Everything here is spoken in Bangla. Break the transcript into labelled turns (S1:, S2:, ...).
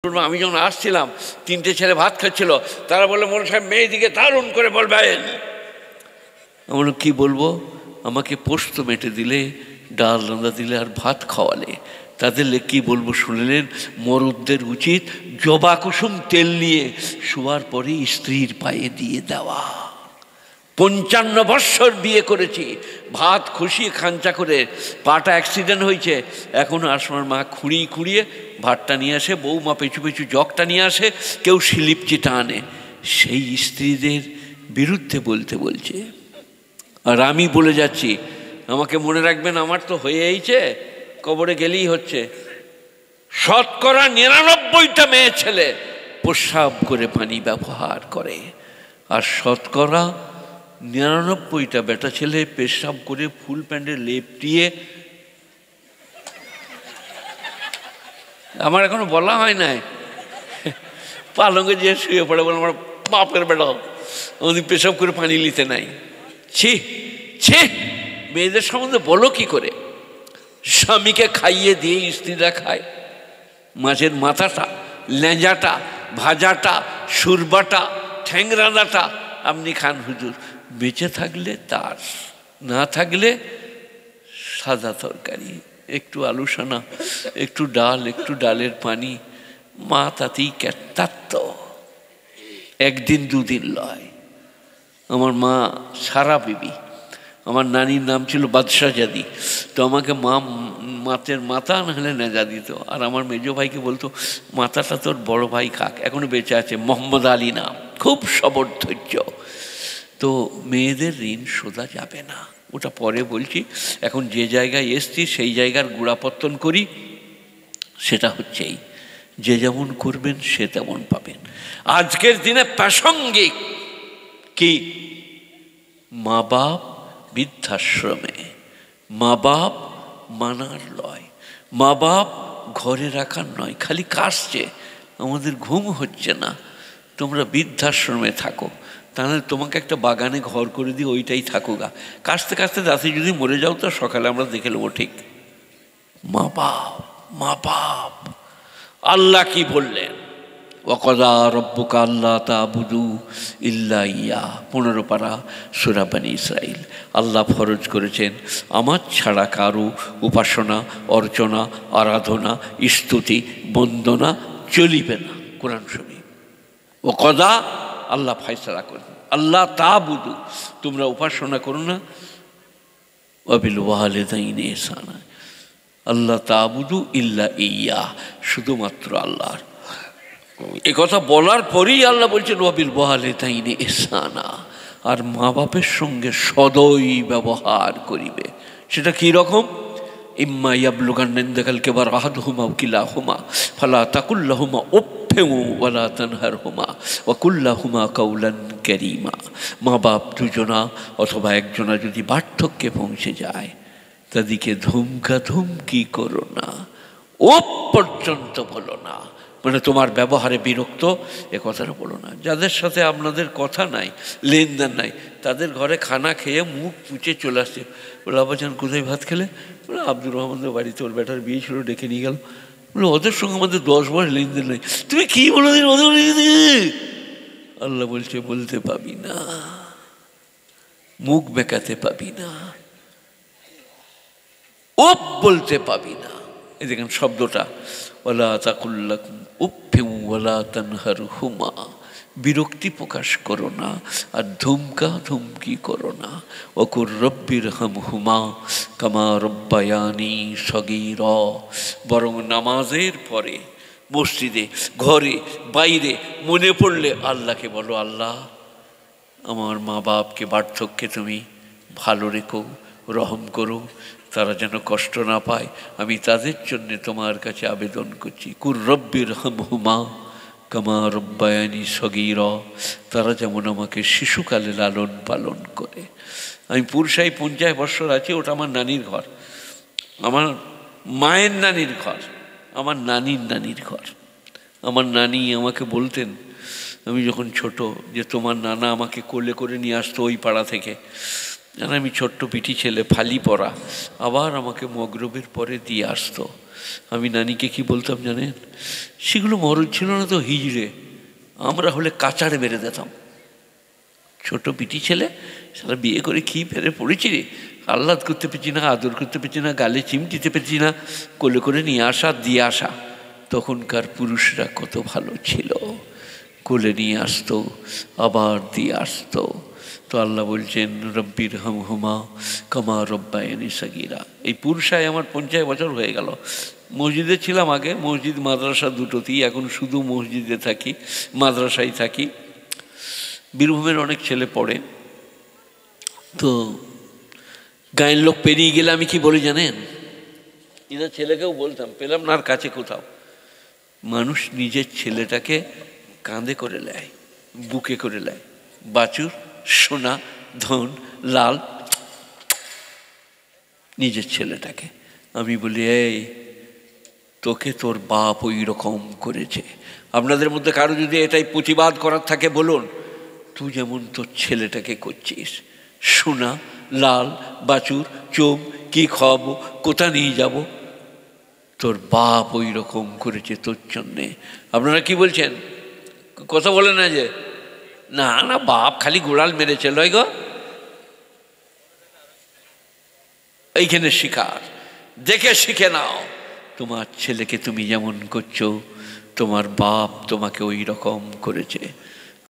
S1: আমি যখন আসছিলাম 3টে ছেলে ভাত খাচ্ছিল, তারা বললো মোল সাহেব মেয়েদিকে দারুণ করে বলবেন। আমরা কি বলবো? আমাকে পোস্ত মেটে দিলে, ডাল রান্না দিলে আর ভাত খাওয়ালে, তাদের কি বলবো শুনলেন? মরদদের উচিত জবা কুসুম তেল নিয়ে শোয়ার পরে স্ত্রীর পায়ে দিয়ে দেওয়া। 55 বৎসর বিয়ে করেছি, ভাত খুশিয়ে খাঞ্চা করে, পাটা অ্যাক্সিডেন্ট হয়েছে, এখন আসমার মা খুঁড়িয়ে ভাতটা নিয়ে আসে, বৌমা পেছু পেছু জগটা নিয়ে আসে, কেউ স্লিপ চিটা আনে। সেই স্ত্রীদের বিরুদ্ধে বলছে। আর আমি বলে যাচ্ছি, আমাকে মনে রাখবেন, আমার তো হয়েইছে, কবরে গেলেই হচ্ছে। 99% মেয়ে ছেলে প্রস্রাব করে পানি ব্যবহার করে, আর 99% বেটা ছেলে পেশাব করে ফুল প্যান্টে লেপটিয়ে। আমার এখনো বলা হয় নাই, পালঙ্গে যে শুয়ে পড়ে বলে আমার বাপের বেটা আমাদের পেশাব করে পানি নিতে নাই। ছি, মেয়েদের সম্বন্ধে বলো কি করে? স্বামীকে খাইয়ে দিয়ে স্ত্রীরা খায়। মাছের মাথাটা, লেঁজাটা, ভাজাটা, সুরবাটা, ঠ্যাংরানাটা আপনি খান হুজুর। বেঁচে থাকলে তার, না থাকলে সাদা তরকারি, একটু আলু সানা, একটু ডাল, একটু ডালের পানি, মা তাতেই ক্যাটাত্ত। একদিন দুদিন লয়। আমার মা সারা বিবি, আমার নানির নাম ছিল বাদশাহজাদি, তো আমাকে মা মাছের মাথা না হলে নেজা দিত। আর আমার মেজো ভাইকে বলতো মাথাটা তোর বড় ভাই খাক, এখনো বেঁচে আছে, মোহাম্মদ আলী নাম, খুব সবর ধৈর্য। তো মেয়েদের ঋণ শোধা যাবে না, ওটা পরে বলছি। এখন যে জায়গায় এসছি সেই জায়গার গোড়াপত্তন করি। সেটা হচ্ছেই, যে যেমন করবেন সে তেমন পাবেন। আজকের দিনে প্রাসঙ্গিক কি? মা বাপ বৃদ্ধাশ্রমে, মা বাপ মানার লয়, মা বাপ ঘরে রাখার নয়। খালি কাশছে, আমাদের ঘুম হচ্ছে না, তোমরা বৃদ্ধাশ্রমে থাকো, তাহলে তোমাকে একটা বাগানে ঘর করে দিই, ওইটাই থাকো গা। কাশতে কাশতে রাতে যদি মরে যাও তো সকালে আমরা দেখে নেবো। ঠিক মা বাপ। আল্লাহ কি বললেন? ওয়াকাযা রাব্বুকা আল্লা তা'বুদু ইল্লা ইয়্যা, 15 পারা সূরা বনী ইসরাঈল। আল্লাহ ফরজ করেছেন আমার ছাড়া কারো উপাসনা, অর্চনা, আরাধনা, স্তুতি, বন্দনা চলিবে না। কোরআন শরীফ। ওয়াকাযা, আল্লাহ ফয়সালা করেন, আল্লাহ তা'বুদু, তোমরা উপাসনা করো না, ওয়া বিল ওয়ালিদাইনি ইহসানা, আল্লাহ তা'বুদু ইল্লা ইয়্যা, শুধুমাত্র আল্লাহর। এ কথা বলার পরেই আল্লাহ বলছেন ওয়া বিল ওয়ালিদাইনি ইহসানা, আর মা বাপের সঙ্গে সদয় ব্যবহার করিবে। সেটা কি রকম? ইম্মা ইয়াবলুগান্না ইনদাকাল কিবারা আহাদুহুমা আও কিলাহুমা ফালা তাকুল লাহুমা উফফিন ওয়ালা তানহারহুমা ওয়া কুল লাহুমা কাওলান কারীমা। মা বাপ দুজনা অথবা একজনা যদি বার্ধক্যে পৌঁছে যায়, তাদেরকে ধমকি করো না, ও পর্যন্ত বলো না, মানে তোমার ব্যবহারে বিরক্ত, এ কথাটা বলো না। যাদের সাথে আপনাদের কথা নাই, লেনদেন নাই, তাদের ঘরে খানা খেয়ে মুখ পুচে চলে আসছে, বলে আব্বাজান কোথায় ভাত খেলে? বলে আব্দুর রহমানের বাড়িতে, ওর বেটার বিয়ে ছিল, ডেকে নিয়ে গেল। বলে ওদের সঙ্গে আমাদের 10 বছর লেনদেন নাই। তুমি কি বলো? আল্লাহ বলছে বলতে পাবি না, মুখ বেঁকাতে পাবি না, ও বলতে পাবি না। এই দেখেন শব্দটা, ওয়ালা তাকুল লাহুম উফফিন ওয়ালা তানহারহুমা, বিরক্তি প্রকাশ করো না আর ধমকি করো না। ওয়াকুর রব্বিরহামহুমা কামা রব্বায়ানি সগীরা, বরং নামাজের পরে মসজিদে, ঘরে, বাইরে মনে পড়লে আল্লাহকে বলো, আল্লাহ আমার মা বাপকে বার্ধক্যে তুমি ভালো রেখো, রহম করো, তারা যেন কষ্ট না পায়, আমি তাদের জন্যে তোমার কাছে আবেদন করছি। কুর রব্বিরহামহুমা কামা রব্বায়ানি সগীরা, তারা যেমন আমাকে শিশুকালে লালন পালন করে। আমি পুরসাই 50 বছর আছি, ওটা আমার নানির ঘর, আমার মায়ের নানির ঘর, আমার নানির ঘর। আমার নানি আমাকে বলতেন, আমি যখন ছোট, যে তোমার নানা আমাকে কোলে করে নিয়ে আসতো ওই পাড়া থেকে, আর আমি ছোট্ট পিঠি ছেলে, ফালি পরা, আবার আমাকে মগরবের পরে দিয়ে আসতো। আমি নানিকে কি বলতাম জানেন? সেগুলো মরদ ছিল না তো হিজড়ে, আমরা হলে কাচাড়ে মেরে দিতাম। ছোট পিটি ছেলে, সারা বিয়ে করে কি ফেরে পড়েছি রে, আহ্লাদ করতে পেরেছি না, আদর করতে পেরেছি না, গালে চিমটিতে পেরেছি না, কোলে করে নিয়ে আসা দিয়ে আসা। তখনকার পুরুষরা কত ভালো ছিল, কোলে নিয়ে আসতো আবার দিয়ে আসতো। তো আল্লাহ বলছেন রব্বির হামহুমা কামা রব্বায়ানি সাগীরা। এই পুরুষায় আমার 50 বছর হয়ে গেল। মসজিদে ছিলাম আগে, মসজিদ মাদ্রাসা দুটোতেই, এখন শুধু মসজিদে থাকি, মাদ্রাসায় থাকি। বীরভূমের অনেক ছেলে পড়ে। তো গায়ের লোক পেরিয়ে গেলে আমি কি বলি জানেন? এটা ছেলেকেও বলতাম, পেলাম না আর কাছে কোথাও। মানুষ নিজের ছেলেটাকে কাঁধে করে নেয়, বুকে করে নেয়, বাছুর, সোনা, ধন, লাল, নিজের ছেলেটাকে। আমি বলি, এই তোকে তোর বাপ ওই রকম করেছে। আপনাদের মধ্যে কারো যদি এটাই প্রতিবাদ করার থাকে বলুন, তুই যেমন তোর ছেলেটাকে করছিস, সোনা, লাল, বাছুর, চোম, কি খাওয়াবো, কোথা নিয়ে যাব, তোর বাপ ওই রকম করেছে তোর জন্যে। আপনারা কি বলছেন? কথা বলে না যে না না বাপ খালি গোড়াল মেরেছে, লয় গো। এইখানে শিখার, দেখে শিখে নাও। তোমার ছেলেকে তুমি যেমন করছো, তোমার বাপ তোমাকে ওই রকম করেছে।